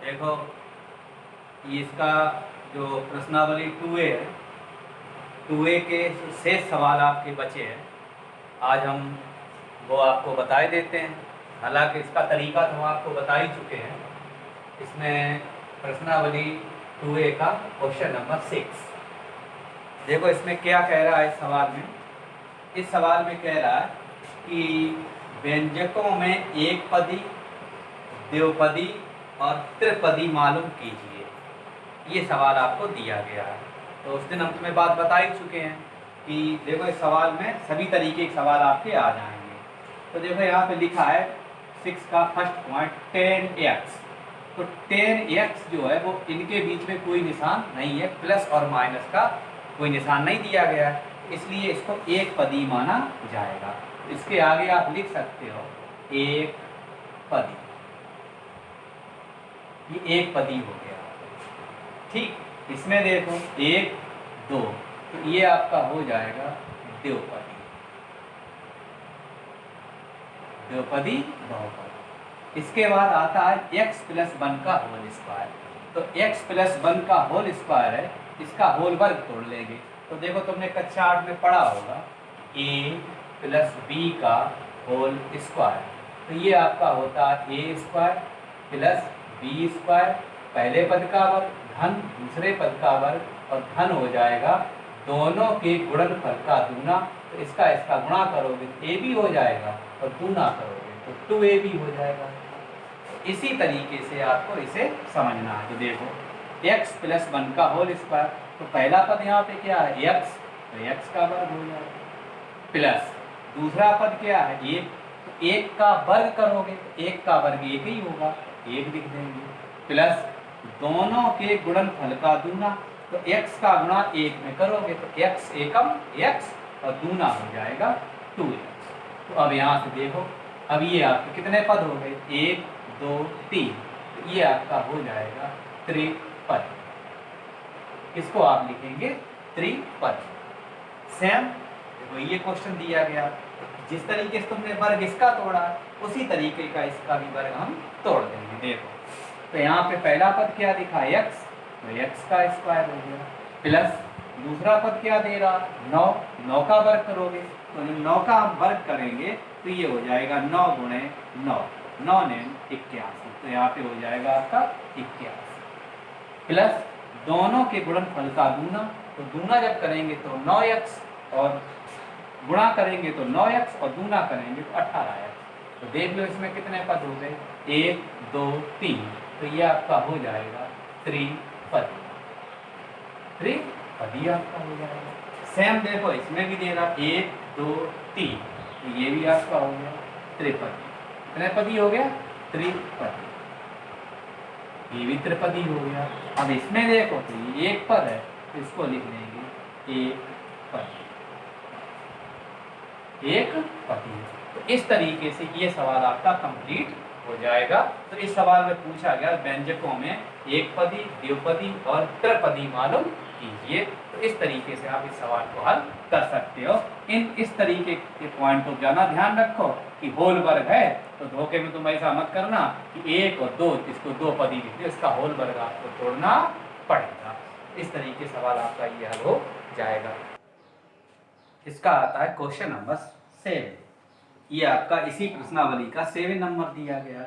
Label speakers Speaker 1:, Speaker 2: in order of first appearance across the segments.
Speaker 1: देखो, ये इसका जो प्रश्नावली 2A है, 2A के शेष सवाल आपके बचे हैं। आज हम वो आपको बताए देते हैं। हालांकि इसका तरीका तो हम आपको बता ही चुके हैं। इसमें प्रश्नावली 2A का क्वेश्चन नंबर 6। देखो इसमें क्या कह रहा है इस सवाल में। इस सवाल में कह रहा है कि व्यंजकों में एक पदी, द्विपदी और त्रिपदी मालूम कीजिए। ये सवाल आपको दिया गया है। तो उस दिन हम तुम्हें बात बता ही चुके हैं कि देखो इस सवाल में सभी तरीके के सवाल आपके आ जाएंगे। तो देखो यहाँ पे लिखा है 6 का फर्स्ट पॉइंट 10x। तो 10x जो है वो इनके बीच में कोई निशान नहीं है, प्लस और माइनस का कोई निशान नहीं दिया गया है, इसलिए इसको एक पदी माना जाएगा। इसके आगे आप लिख सकते हो एक पदी। ये एक पदी हो गया। ठीक, इसमें देखो 1 2, तो ये आपका हो जाएगा द्विपदी। द्विपदी बहुपदी। इसके बाद आता है x प्लस 1 का होल स्क्वायर। तो x प्लस 1 का होल स्क्वायर है, इसका होल वर्ग तोड़ लेंगे। तो देखो तुमने कक्षा 8 में पढ़ा होगा a प्लस बी का होल स्क्वायर। तो ये आपका होता है ए स्क्वायर प्लस बी स्क्वायर, पहले पद का वर्ग धन दूसरे पद का वर्ग और धन हो जाएगा दोनों के गुणनफल का दूना। तो इसका गुणा करोगे तो ए भी हो जाएगा और दूना करोगे तो 2ab हो जाएगा। इसी तरीके से आपको इसे समझना है। तो देखो x प्लस 1 का होल स्क्वायर, तो पहला पद यहाँ पे क्या है x, तो x का वर्ग हो जाएगा, प्लस दूसरा पद क्या है 1, तो 1 का वर्ग करोगे तो 1 का वर्ग 1 ही होगा, 1 लिख देंगे, प्लस दोनों के गुणनफल का दूना। तो x का गुणा 1 में करोगे तो x एकम x और दूना हो जाएगा 2x। तो अब यहाँ से देखो, अब ये आपके कितने पद हो गए 1 2 3, तो ये आपका हो जाएगा त्रिपद। इसको आप लिखेंगे त्रिपद। सेम देखो ये क्वेश्चन दिया गया, जिस तरीके से तुमने वर्ग इसका तोड़ा उसी तरीके का इसका भी वर्ग हम तोड़ देंगे। देखो तो यहाँ पे पहला पद क्या दिखा x, तो x का स्क्वायर हो गया, प्लस दूसरा पद क्या दे रहा 9, 9 का वर्ग करोगे तो 9 का हम वर्ग करेंगे तो ये हो जाएगा 9 गुणे 9, 9 ने 81, तो यहाँ पे हो जाएगा आपका 81, प्लस दोनों के गुणनफल का दूना। तो दूना जब करेंगे तो 9x और गुणा करेंगे तो 9x और दूना करेंगे तो 18x। तो देख लो इसमें कितने पद हो गए 1 2 3, तो ये आपका हो जाएगा त्रिपदी। त्रिपदी आपका हो जाएगा। सेम देखो इसमें भी दे रहा 1 2 3, तो ये भी आपका हो गया त्रिपदी। कितने पदी हो गया त्रिपदी, ये भी त्रिपदी हो गया। अब इसमें देखो तो ये एक पद है, तो इसको लिख लेंगे एक पदी, एक पदी। तो इस तरीके से ये सवाल आपका कंप्लीट हो जाएगा। तो इस सवाल में पूछा गया व्यंजकों में एक पदी, द्विपदी और त्रिपदी मालूम कीजिए। तो इस तरीके से आप इस सवाल को हल कर सकते हो। इस तरीके के पॉइंट को ज्यादा ध्यान रखो कि होल वर्ग है तो धोखे में तुम ऐसा मत करना कि 1 और 2 इसको 2 पदी लिख दो, इसका होल वर्ग आपको तोड़ना पड़ेगा। इस तरीके सवाल आपका ये हल हो जाएगा। इसका आता है क्वेश्चन नंबर 7। ये आपका इसी प्रश्नावली का 7 नंबर दिया गया।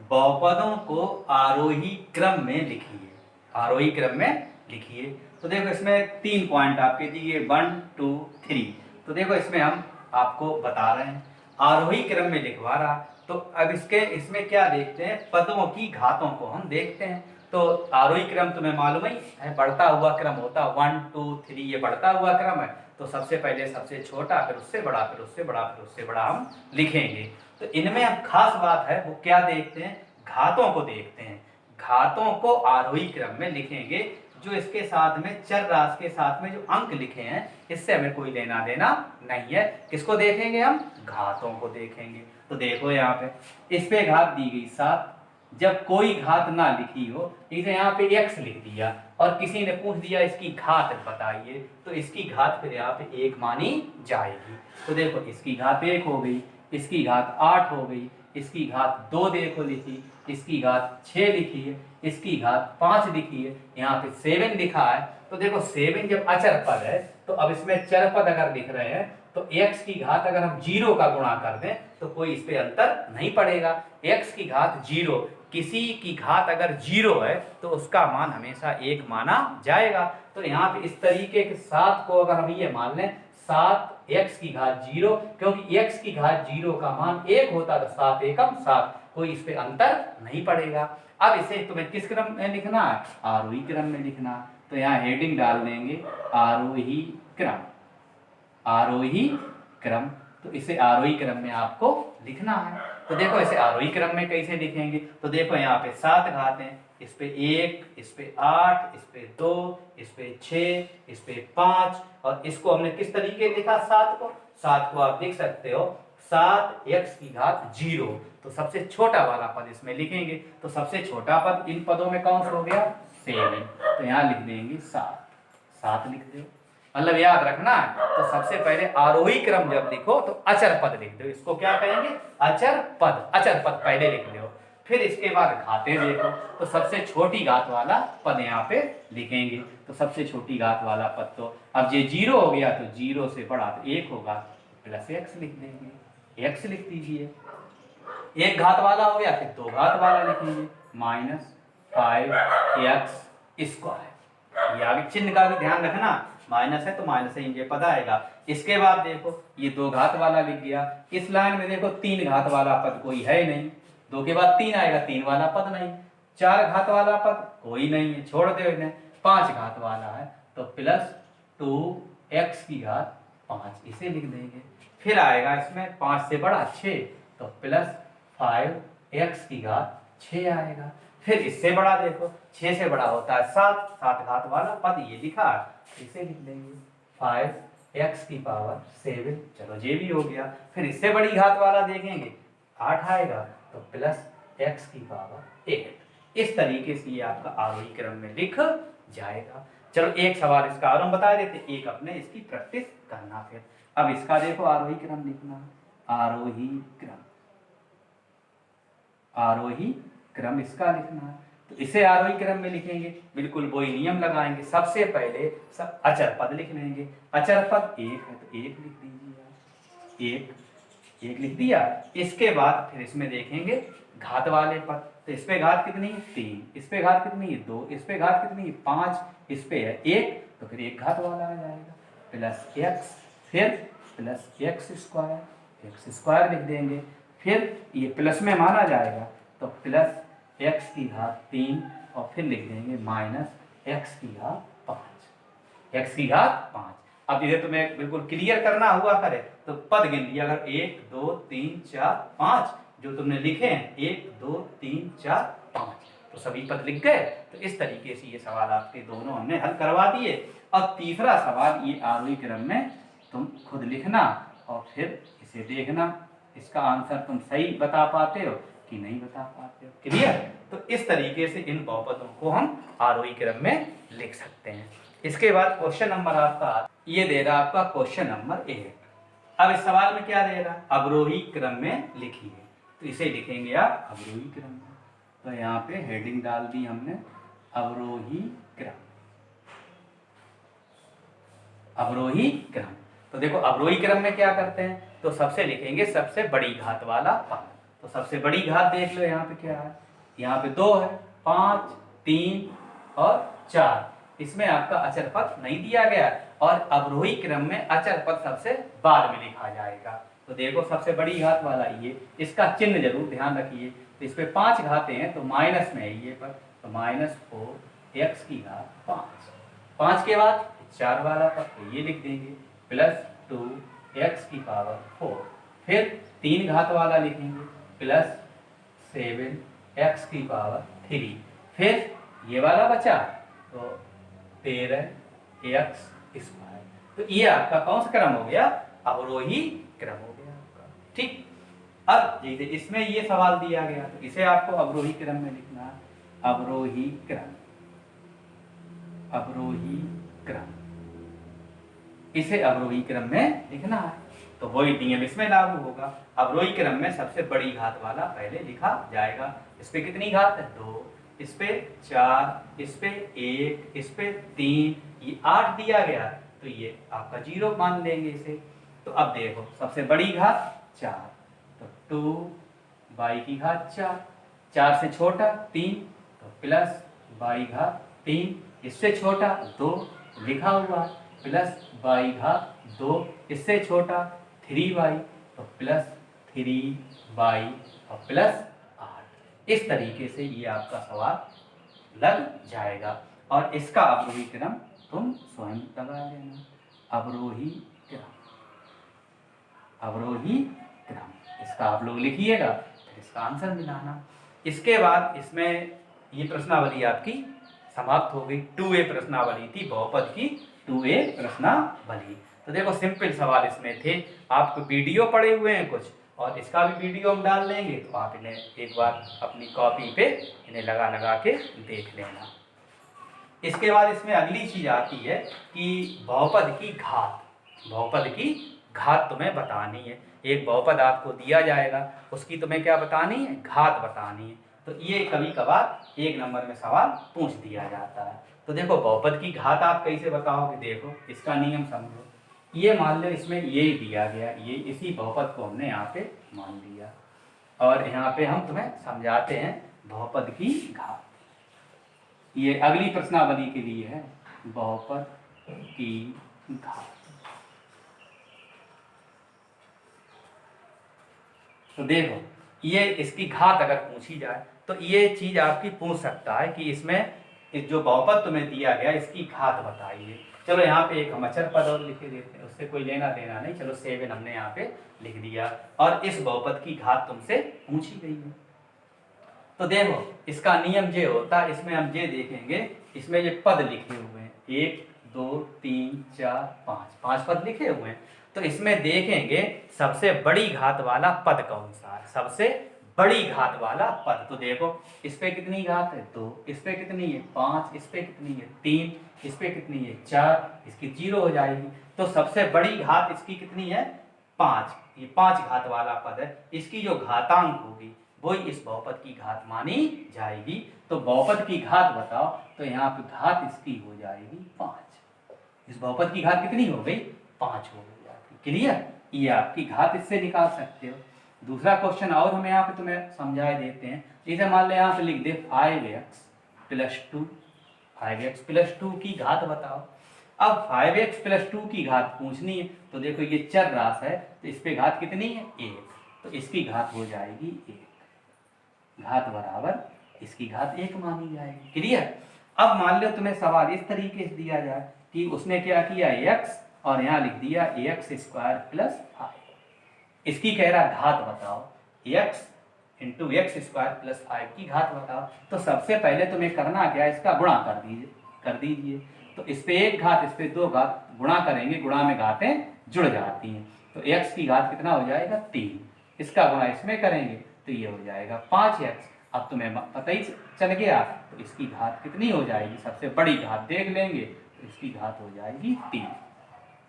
Speaker 1: बहुपदों को आरोही क्रम में लिखिए। आरोही क्रम में लिखिए। तो देखो इसमें 3 पॉइंट आपके दिए 1 2 3। तो देखो इसमें हम आपको बता रहे हैं आरोही क्रम में लिखवा रहा। तो अब इसमें क्या देखते हैं, पदों की घातों को हम देखते हैं। तो आरोही क्रम तुम्हें मालूम ही है, बढ़ता हुआ क्रम होता 1 2 3, ये बढ़ता हुआ क्रम है। तो सबसे पहले सबसे छोटा, फिर उससे बड़ा, फिर उससे बड़ा, फिर उससे बड़ा हम लिखेंगे। तो इनमें अब खास बात है वो क्या देखते हैं, घातों को देखते हैं। घातों को आरोही क्रम में लिखेंगे। जो इसके साथ में चर राशि के साथ में जो अंक लिखे हैं इससे हमें कोई लेना देना नहीं है। किसको देखेंगे हम, घातों को देखेंगे। तो देखो यहाँ पे इस पे घात दी गई 7, जब कोई घात ना लिखी हो, इसे यहाँ पे x लिख दिया और किसी ने पूछ दिया इसकी घात बताइए, तो इसकी घात फिर यहाँ पे 1 मानी जाएगी। तो देखो इसकी घात 1 हो गई, इसकी घात 8 हो गई, इसकी घात 2 देखो लिखी, इसकी घात 6 लिखी है, इसकी घात 5 लिखी है, यहाँ पे 7 लिखा है। तो देखो 7 जब अचर पद है तो अब इसमें चर पद अगर लिख रहे हैं तो x की घात अगर हम 0 का गुणा कर दें तो कोई इस पे अंतर नहीं पड़ेगा। x की घात 0, किसी की घात अगर 0 है तो उसका मान हमेशा 1 माना जाएगा। तो यहाँ पे इस तरीके के 7 को अगर हम ये मान लें 7x की घात 0, क्योंकि x की घात 0 का मान 1 होता है तो 7 एकम 7, कोई इस पे अंतर नहीं पड़ेगा। अब इसे तुम्हें किस क्रम में लिखना है? आरोही क्रम में लिखना। तो यहाँ हेडिंग डाल देंगे आरोही क्रम, आरोही क्रम। तो इसे आरोही क्रम में आपको लिखना है। तो देखो इसे आरोही क्रम में कैसे लिखेंगे? तो देखो यहाँ पे 7 घातें, इस पे 1, इस पे 8, इस पे 2, इस पे 6, इस पे 5, और इसको हमने किस तरीके लिखा? 7 को आप लिख सकते हो 7x की घात 0। तो सबसे छोटा वाला पद इसमें लिखेंगे। तो सबसे छोटा पद इन पदों में कौन सा हो गया? 7। तो यहाँ लिख देंगे 7 लिख दो। मतलब याद रखना है, तो सबसे पहले आरोही क्रम जब लिखो तो अचर पद लिख दो। इसको क्या कहेंगे? अचर पद। अचर पद पहले लिख दो, फिर इसके बाद घातें देखो तो सबसे छोटी घात वाला पद यहाँ पे लिखेंगे। तो सबसे छोटी घात वाला पद तो अब ये 0 हो गया, तो 0 से बड़ा तो 1 होगा, प्लस x लिख देंगे, x लिख दीजिए। एक घात वाला हो गया, फिर 2 घात वाला लिखेंगे, -5x²। ये आगे चिन्ह का भी ध्यान रखना, माइनस है तो माइनस से ये पद आएगा। इसके बाद देखो ये 2 घात वाला लिख गया। इस लाइन में देखो 3 घात वाला पद कोई है नहीं, 2 के बाद 3 आएगा, 3 वाला पद नहीं। 4 घात वाला पद कोई नहीं है, छोड़ दो इन्हें। 5 घात वाला है तो +2x की घात 5 इसे लिख देंगे। फिर आएगा इसमें 5 से बड़ा 6, तो +5x की घात 6 आएगा। फिर इससे बड़ा देखो 6 से बड़ा होता है 7 घात वाला पद ये लिखा है, इसे लिख देंगे 5x की पावर 7। चलो ये भी हो गया। फिर इससे बड़ी घात वाला देखेंगे 8 आएगा, तो +x की पावर 8। इस तरीके से ये आपका आरोही क्रम में लिख जाएगा। चलो एक सवाल इसका और हम बता देते, एक अपने इसकी प्रैक्टिस करना। फिर अब इसका देखो आरोही क्रम लिखना, आरोही क्रम, आरोही क्रम इसका लिखना है। तो इसे आरोही क्रम में लिखेंगे, बिल्कुल वही नियम लगाएंगे। सबसे पहले सब अचर पद लिख लेंगे। अचर पद 1 है तो 1 लिख दीजिए, 1 लिख दिया। इसके बाद फिर इसमें देखेंगे घात वाले पद, तो इस पे घात कितनी है? 3, इस पे घात कितनी है? 2, इस पे घात कितनी है? 5, इस पे है 1, तो फिर 1 घात वाला आ जाएगा, +x, फिर +x², x² लिख देंगे। फिर ये प्लस में माना जाएगा तो +x की घात 3, और फिर लिख देंगे -x की घात 5, x की घात 5। अब इसे तुम्हें बिल्कुल क्लियर करना हुआ करे तो पद गिन लिया, अगर 1 2 3 4 5 जो तुमने लिखे हैं 1 2 3 4 5, तो सभी पद लिख गए। तो इस तरीके से ये सवाल आपके दोनों हमने हल करवा दिए। अब तीसरा सवाल ये आरोही क्रम में तुम खुद लिखना और फिर इसे देखना इसका आंसर तुम सही बता पाते हो कि नहीं बता पाते हो। क्लियर? तो इस तरीके से इन बहुपदों को हम आरोही क्रम में लिख सकते हैं। इसके बाद क्वेश्चन नंबर आपका ये दे रहा आपका क्वेश्चन नंबर 1। अब इस सवाल में क्या दे रहा? अवरोही क्रम में लिखिए। तो इसे लिखेंगे आप अवरोही क्रम में। तो यहाँ पे हेडिंग डाल दी हमने अवरोही क्रम, अवरोही क्रम। तो देखो अवरोही क्रम में क्या करते हैं, तो सबसे लिखेंगे सबसे बड़ी घात वाला पद। तो सबसे बड़ी घात देख लो यहाँ पे क्या है, यहाँ पे 2 है, 5 3 और 4। इसमें आपका अचर पद नहीं दिया गया, और अवरोही क्रम में अचर पद सबसे बाद में लिखा जाएगा। तो देखो सबसे बड़ी घात वाला ये, इसका चिन्ह जरूर ध्यान रखिए। तो इस पे 5 घातें हैं तो माइनस में है ये पर, तो -4x की घात 5। 5 के बाद 4 वाला पद तो ये लिख देंगे +2x की पावर 4। फिर 3 घात वाला लिखेंगे +7x की पावर 3। फिर ये वाला बचा तो 13x²। तो ये आपका कौन सा क्रम हो गया? अवरोही क्रम हो गया आपका। ठीक। अब जैसे इसमें ये सवाल दिया गया तो इसे आपको अवरोही क्रम में लिखना, अवरोही क्रम, अवरोही क्रम, इसे अवरोही क्रम में लिखना है। तो वही नियम इसमें लागू होगा। अवरोही क्रम में सबसे बड़ी घात वाला पहले लिखा जाएगा। इस पे कितनी घात है? 2, इस पे 4, इस पे 1, इस पे 3, ये 8 दिया गया, तो ये आपका 0 मान लेंगे इसे। तो अब देखो सबसे बड़ी घात 4, तो 2 बाई की घात 4, 4 से छोटा 3, तो प्लस बाई घात 3, इससे छोटा 2 लिखा हुआ, प्लस बाई घात 2, इससे छोटा 3y, तो प्लस 3y और प्लस 8। इस तरीके से ये आपका सवाल लग जाएगा। और इसका अवरोही क्रम तुम स्वयं लगा लेना। अवरोही क्रम, अवरोही क्रम, इसका आप लोग लिखिएगा, फिर इसका आंसर मिलाना। इसके बाद इसमें ये प्रश्नावली आपकी समाप्त हो गई। 2A प्रश्नावली थी बहुपद की, 2A प्रश्नावली। तो देखो सिंपल सवाल इसमें थे। आप वीडियो पढ़े हुए हैं कुछ, और इसका भी वीडियो हम डाल देंगे, तो आप इन्हें एक बार अपनी कॉपी पे इन्हें लगा लगा के देख लेना। इसके बाद इसमें अगली चीज आती है कि बहुपद की घात। बहुपद की घात तुम्हें बतानी है। एक बहुपद आपको दिया जाएगा, उसकी तुम्हें क्या बतानी है? घात बतानी है। तो ये कभी कभार 1 नंबर में सवाल पूछ दिया जाता है। तो देखो बहुपद की घात आप कैसे बताओगे? देखो इसका नियम समझो। ये मान लो इसमें ये दिया गया, ये इसी बहुपद को हमने यहाँ पे मान लिया, और यहाँ पे हम तुम्हें समझाते हैं बहुपद की घात। ये अगली प्रश्नावली के लिए है, बहुपद की घात। तो देखो ये इसकी घात अगर पूछी जाए तो ये चीज आपकी पूछ सकता है कि इसमें इस जो बहुपद तुम्हें दिया गया इसकी घात बताइए। चलो यहाँ पे एक हम अचर पद और लिख देते हैं, उससे कोई लेना देना नहीं। चलो 7 हमने यहाँ पे लिख दिया, और इस बहुपद की घात तुमसे पूछी गई है। तो देखो इसका नियम ये होता है, इसमें हम ये देखेंगे, इसमें ये पद लिखे हुए हैं 1 2 3 4 5, 5 पद लिखे हुए हैं। तो इसमें देखेंगे सबसे बड़ी घात वाला पद कौन सा है, सबसे बड़ी घात वाला पद। तो देखो इस पे कितनी घात है? 2, इस पे कितनी है? 5, इस पे कितनी है? 3, इस पे कितनी है? 4, इसकी 0 हो जाएगी। तो सबसे बड़ी घात इसकी कितनी है? 5। ये 5 घात वाला पद है, इसकी जो घातांक होगी वही इस बहुपद की घात मानी जाएगी। तो बहुपद की घात बताओ, तो यहाँ पे घात इसकी हो जाएगी 5। इस बहुपद की घात कितनी हो गई? 5 हो गई आपकी। क्लियर? ये आपकी घात इससे निकाल सकते हो। दूसरा क्वेश्चन और हम यहाँ पे तुम्हें समझाए देते हैं। जैसे मान लो यहाँ पे लिख दे 5x + 2, 5x + 2 की घात बताओ। अब 5x + 2 की घात पूछनी है, तो देखो ये चर राशि है, तो इस पे घात कितनी है? 1, तो इसकी घात हो जाएगी 1। घात बराबर इसकी घात 1 मानी जाएगी। क्लियर? अब मान लो तुम्हें सवाल इस तरीके से दिया जाए कि उसने क्या किया, x, और यहाँ लिख दिया ax² + 5। इसकी कह रहा घात बताओ, x × x² + 5 की घात बताओ। तो सबसे पहले तुम्हें करना क्या, इसका गुणा कर दीजिए। तो इस पे 1 घात, इस पे 2 घात, गुणा करेंगे, गुणा में घातें जुड़ जाती हैं। तो x की घात कितना हो जाएगा? 3। इसका गुणा इसमें करेंगे तो ये हो जाएगा 5x। अब तुम्हें पता ही चल गया, तो इसकी घात कितनी हो जाएगी? सबसे बड़ी घात देख लेंगे, तो इसकी घात हो जाएगी 3।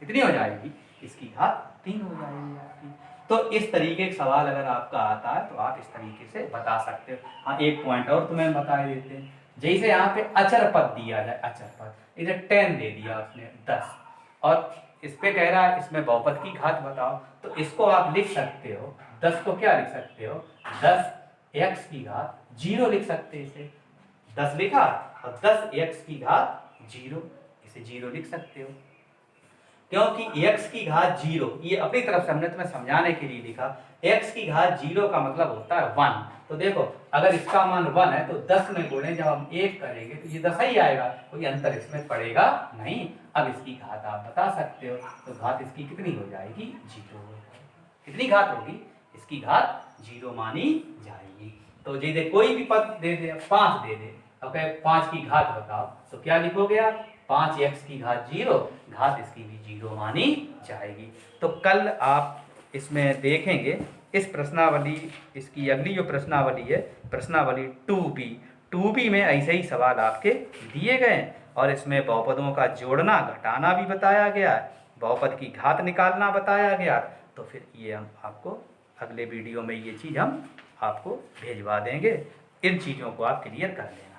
Speaker 1: कितनी हो जाएगी? इसकी घात 3 हो जाएगी आपकी। तो इस तरीके का सवाल अगर आपका आता है तो आप इस तरीके से बता सकते हो। हाँ, एक पॉइंट और तुम्हें बता देते हैं। जैसे यहाँ पे अचर पद दिया जाए, अचर पद, इधर 10 दे दिया उसने 10, और इस पे कह रहा है इसमें बहुपद की घात बताओ। तो इसको आप लिख सकते हो, 10 को क्या लिख सकते हो? 10x की घात 0 लिख सकते हैं इसे। 10 लिखा और 10x की घात 0, इसे 0 लिख सकते हो, क्योंकि x की घात 0, ये अपनी तरफ से हमने तुम्हें समझाने के लिए लिखा। x की घात 0 का मतलब होता है 1। तो देखो अगर इसका मान 1 है तो 10 में गुणे जब हम 1 करेंगे तो ये 10 ही आएगा, कोई अंतर इसमें पड़ेगा नहीं। अब इसकी घात आप बता सकते हो, तो घात इसकी कितनी हो जाएगी? 0 हो जाएगी। कितनी घात होगी? इसकी घात 0 मानी जाएगी। तो जैसे कोई भी पद दे दे, 5 दे दे, अब 5 की घात बताओ, तो क्या लिखोगे आप? 5x की घात 0, घात इसकी भी 0 मानी जाएगी। तो कल आप इसमें देखेंगे इस प्रश्नावली, इसकी अगली जो प्रश्नावली है, प्रश्नावली 2B में ऐसे ही सवाल आपके दिए गए, और इसमें बहुपदों का जोड़ना घटाना भी बताया गया है, बहुपद की घात निकालना बताया गया, तो फिर ये हम आपको अगले वीडियो में ये चीज़ हम आपको भेजवा देंगे। इन चीज़ों को आप क्लियर कर लेना।